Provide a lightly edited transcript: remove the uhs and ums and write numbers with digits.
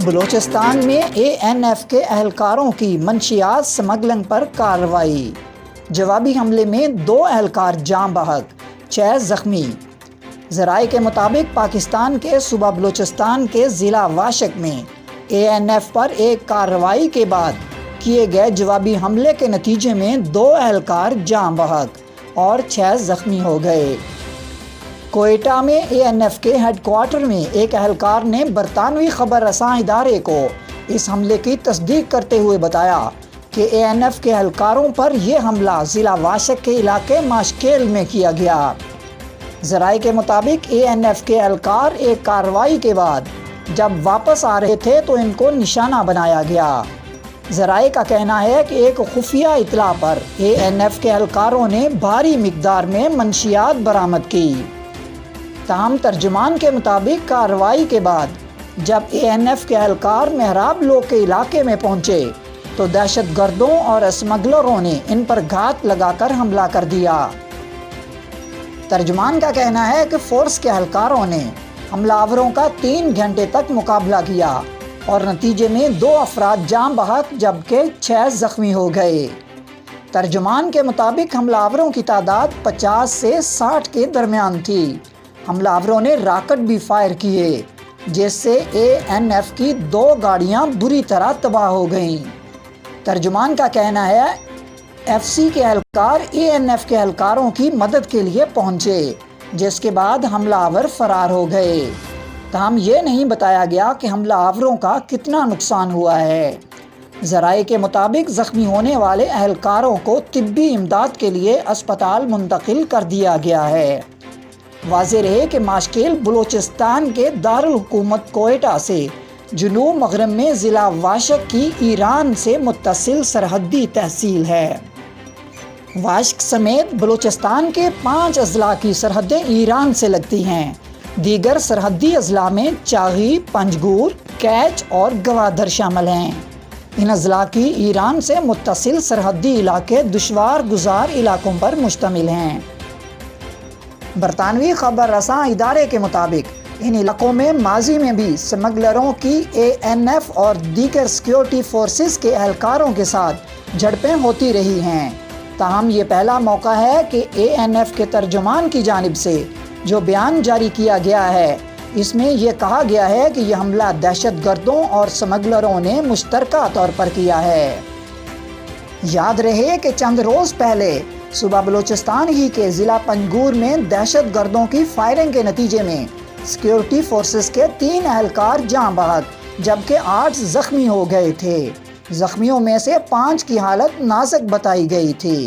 بلوچستان میں ANF کے اہلکاروں کی منشیات سمگلنگ پر کارروائی۔ جوابی حملے میں 2 اہلکار جاں بحق، 6 زخمی۔ ذرائع کے مطابق پاکستان کے صوبہ بلوچستان کے ضلع واشک میں ANF پر ایک کارروائی کے بعد کیے گئے جوابی حملے کے نتیجے میں 2 اہلکار جاں بحق اور 6 زخمی ہو گئے۔ کوئٹہ میں ANF کے ہیڈ کوارٹر میں ایک اہلکار نے برطانوی خبر رساں ادارے کو اس حملے کی تصدیق کرتے ہوئے بتایا کہ ANF کے اہلکاروں پر یہ حملہ ضلع واشک کے علاقے ماشکیل میں کیا گیا۔ ذرائع کے مطابق ANF کے اہلکار ایک کارروائی کے بعد جب واپس آ رہے تھے تو ان کو نشانہ بنایا گیا۔ ذرائع کا کہنا ہے کہ ایک خفیہ اطلاع پر ANF کے اہلکاروں نے بھاری مقدار میں منشیات برآمد کی۔ تاہم ترجمان کے مطابق کارروائی کے بعد جب ANF کے اہلکار محراب لوگ کے علاقے میں پہنچے تو دہشت گردوں اور اسمگلروں نے ان پر گھات لگا کر حملہ کر دیا۔ ترجمان کا کہنا ہے کہ فورس کے اہلکاروں نے حملہ آوروں کا 3 گھنٹے تک مقابلہ کیا اور نتیجے میں 2 افراد جاں بحق جبکہ 6 زخمی ہو گئے۔ ترجمان کے مطابق حملہ آوروں کی تعداد 50 سے 60 کے درمیان تھی۔ حملہ آوروں نے راکٹ بھی فائر کیے جس سے ANF کی 2 گاڑیاں بری طرح تباہ ہو گئیں۔ ترجمان کا کہنا ہے FC کے اہلکار ANF کے اہلکاروں کی مدد کے لیے پہنچے جس کے بعد حملہ آور فرار ہو گئے۔ تاہم یہ نہیں بتایا گیا کہ حملہ آوروں کا کتنا نقصان ہوا ہے۔ ذرائع کے مطابق زخمی ہونے والے اہلکاروں کو طبی امداد کے لیے اسپتال منتقل کر دیا گیا ہے۔ واضح رہے کہ ماشکیل بلوچستان کے دارالحکومت کوئٹہ سے جنوب مغرب میں ضلع واشک کی ایران سے متصل سرحدی تحصیل ہے۔ واشک سمیت بلوچستان کے 5 اضلاع کی سرحدیں ایران سے لگتی ہیں۔ دیگر سرحدی اضلاع میں چاغی، پنجگور، کیچ اور گوادر شامل ہیں۔ ان اضلاع کی ایران سے متصل سرحدی علاقے دشوار گزار علاقوں پر مشتمل ہیں۔ برطانوی خبر رساں ادارے کے مطابق ان علاقوں میں ماضی میں بھی اسمگلروں کی ANF اور دیگر سیکیورٹی فورسز کے اہلکاروں کے ساتھ جھڑپیں ہوتی رہی ہیں۔ تاہم یہ پہلا موقع ہے کہ ANF کے ترجمان کی جانب سے جو بیان جاری کیا گیا ہے اس میں یہ کہا گیا ہے کہ یہ حملہ دہشت گردوں اور اسمگلروں نے مشترکہ طور پر کیا ہے۔ یاد رہے کہ چند روز پہلے صوبہ بلوچستان ہی کے ضلع پنجگور میں دہشت گردوں کی فائرنگ کے نتیجے میں سیکیورٹی فورسز کے 3 اہلکار جاں بحق جبکہ 8 زخمی ہو گئے تھے۔ زخمیوں میں سے 5 کی حالت نازک بتائی گئی تھی۔